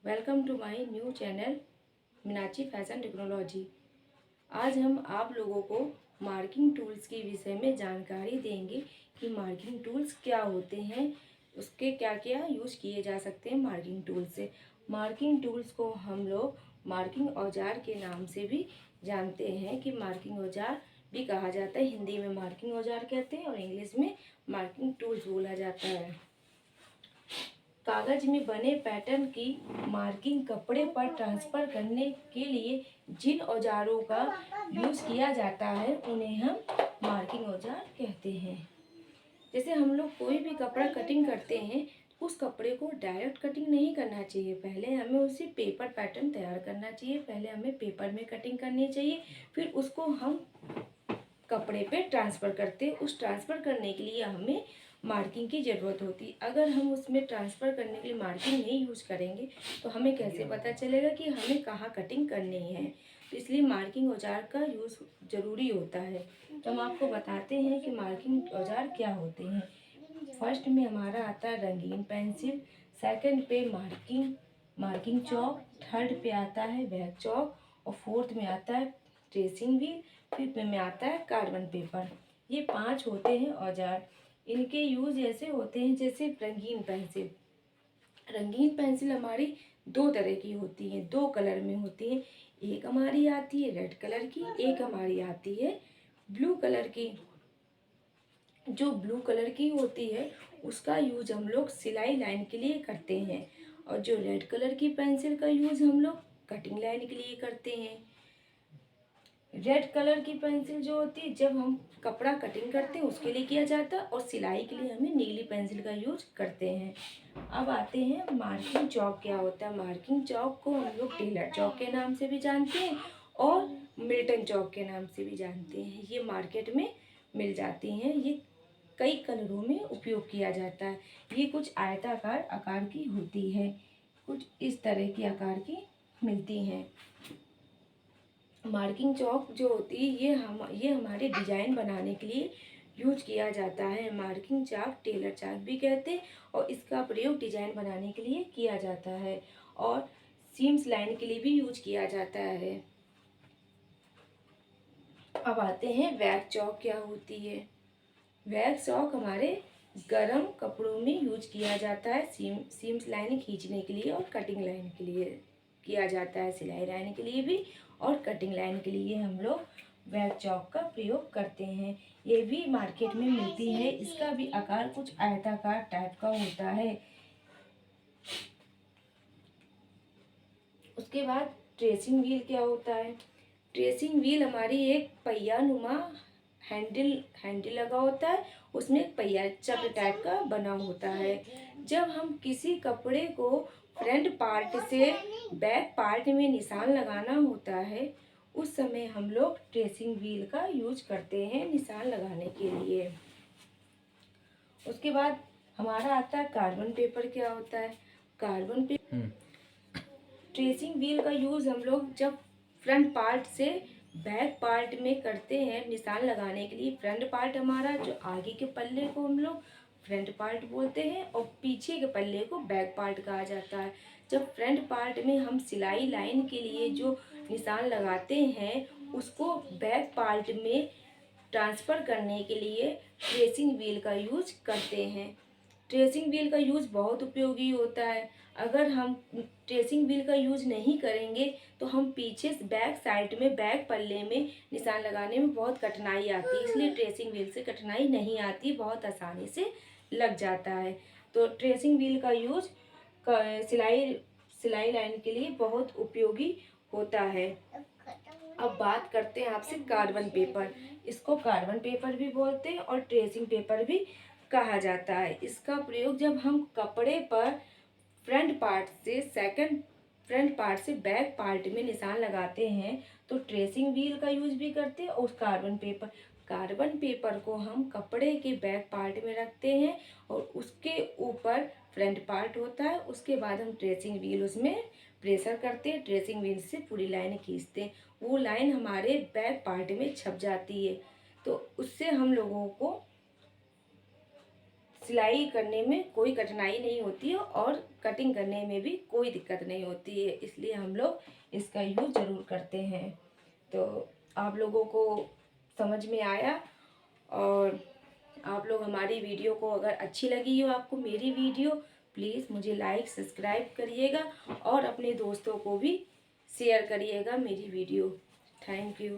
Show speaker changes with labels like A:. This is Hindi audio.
A: Welcome to my new channel Meenakshi fashion technology. आज हम आप लोगों को मार्किंग टूल्स के विषय में जानकारी देंगे कि मार्किंग टूल्स क्या होते हैं, उसके क्या क्या यूज किए जा सकते हैं मार्किंग टूल से। मार्किंग टूल्स को हम लोग मार्किंग औजार के नाम से भी जानते हैं कि मार्किंग औजार भी कहा जाता है। हिंदी में मार्किंग औजार कहते हैं और इंग्लिश में मार्किंग टूल्स बोला जाता है। कागज में बने पैटर्न की मार्किंग कपड़े पर ट्रांसफर करने के लिए जिन औजारों का यूज किया जाता है उन्हें हम मार्किंग औजार कहते हैं। जैसे हम लोग कोई भी कपड़ा कटिंग करते हैं, उस कपड़े को डायरेक्ट कटिंग नहीं करना चाहिए। पहले हमें उसे पेपर पैटर्न तैयार करना चाहिए। पहले हमें पेपर में कटिंग करनी चाहिए, फिर उसको हम कपड़े पे ट्रांसफ़र करते। उस ट्रांसफ़र करने के लिए हमें मार्किंग की ज़रूरत होती। अगर हम उसमें ट्रांसफ़र करने के लिए मार्किंग नहीं यूज़ करेंगे तो हमें कैसे पता चलेगा कि हमें कहाँ कटिंग करनी है। तो इसलिए मार्किंग औजार का यूज़ ज़रूरी होता है। तो हम आपको बताते हैं कि मार्किंग औजार क्या होते हैं। फर्स्ट में हमारा आता है रंगीन पेंसिल, सेकंड पे मार्किंग चौक, थर्ड पे आता है वैग चौक और फोर्थ में आता है ट्रेसिंग व्हील, फिफ्थ में आता है कार्बन पेपर। ये 5 होते हैं औजार। इनके यूज ऐसे होते हैं जैसे रंगीन पेंसिल हमारी 2 तरह की होती है, 2 कलर में होती है। एक हमारी आती है रेड कलर की, एक हमारी आती है ब्लू कलर की। जो ब्लू कलर की होती है उसका यूज हम लोग सिलाई लाइन के लिए करते हैं और जो रेड कलर की पेंसिल का यूज हम लोग कटिंग लाइन के लिए करते हैं। रेड कलर की पेंसिल जो होती है जब हम कपड़ा कटिंग करते हैं उसके लिए किया जाता है और सिलाई के लिए हमें नीली पेंसिल का यूज करते हैं। अब आते हैं मार्किंग चौक क्या होता है। मार्किंग चौक को हम लोग टेलर चौक के नाम से भी जानते हैं और मिल्टन चौक के नाम से भी जानते हैं। ये मार्केट में मिल जाती हैं। ये कई कलरों में उपयोग किया जाता है। ये कुछ आयताकार आकार की होती है, कुछ इस तरह की आकार की मिलती हैं। मार्किंग चौक जो होती है ये हमारे डिजाइन बनाने के लिए यूज किया जाता है। मार्किंग चाक टेलर चाक भी कहते हैं और इसका प्रयोग डिजाइन बनाने के लिए किया जाता है और सीम्स लाइन के लिए भी यूज किया जाता है। अब आते हैं वैग चौक क्या होती है। वैग चौक हमारे गरम कपड़ों में यूज किया जाता है। सीम्स लाइन खींचने के लिए और कटिंग लाइन के लिए किया जाता है। सिलाई लाइन के लिए भी और कटिंग लाइन के लिए हम लोग वैग चौक का प्रयोग करते हैं। ये भी मार्केट में मिलती है। इसका भी आकार कुछ आयताकार टाइप का होता है। उसके बाद ट्रेसिंग व्हील क्या होता है। ट्रेसिंग व्हील हमारी एक पहिया नुमा हैंडल लगा होता है, उसमें एक पहिया चक्र टाइप का बना होता है। जब हम किसी कपड़े को फ्रंट पार्ट से बैक पार्ट में निशान लगाना होता है उस समय हम लोग ट्रेसिंग व्हील का यूज करते हैं निशान लगाने के लिए। उसके बाद हमारा आता है कार्बन पेपर क्या होता है। कार्बन पेपर ट्रेसिंग व्हील का यूज हम लोग जब फ्रंट पार्ट से बैक पार्ट में करते हैं निशान लगाने के लिए। फ्रंट पार्ट हमारा जो आगे के पल्ले को हम लोग फ्रंट पार्ट बोलते हैं और पीछे के पल्ले को बैक पार्ट कहा जाता है। जब फ्रंट पार्ट में हम सिलाई लाइन के लिए जो निशान लगाते हैं उसको बैक पार्ट में ट्रांसफ़र करने के लिए ट्रेसिंग व्हील का यूज करते हैं। ट्रेसिंग व्हील का यूज बहुत उपयोगी होता है। अगर हम ट्रेसिंग व्हील का यूज नहीं करेंगे तो हम पीछे से बैक साइड में बैक पल्ले में निशान लगाने में बहुत कठिनाई आती है। इसलिए ट्रेसिंग व्हील से कठिनाई नहीं आती, बहुत आसानी से लग जाता है। तो ट्रेसिंग व्हील का यूज सिलाई लाइन के लिए बहुत उपयोगी होता है। अब बात करते हैं आपसे कार्बन पेपर। इसको कार्बन पेपर भी बोलते हैं और ट्रेसिंग पेपर भी कहा जाता है। इसका प्रयोग जब हम कपड़े पर फ्रंट पार्ट से बैक पार्ट में निशान लगाते हैं तो ट्रेसिंग व्हील का यूज भी करते हैं और कार्बन पेपर को हम कपड़े के बैक पार्ट में रखते हैं और उसके ऊपर फ्रंट पार्ट होता है। उसके बाद हम ट्रेसिंग व्हील उसमें प्रेशर करते हैं, ट्रेसिंग व्हील से पूरी लाइन खींचते हैं। वो लाइन हमारे बैक पार्ट में छप जाती है। तो उससे हम लोगों को सिलाई करने में कोई कठिनाई नहीं होती है और कटिंग करने में भी कोई दिक्कत नहीं होती है, इसलिए हम लोग इसका यूज़ ज़रूर करते हैं। तो आप लोगों को समझ में आया, और आप लोग हमारी वीडियो को अगर अच्छी लगी हो आपको मेरी वीडियो, प्लीज़ मुझे लाइक सब्सक्राइब करिएगा और अपने दोस्तों को भी शेयर करिएगा मेरी वीडियो। Thank you.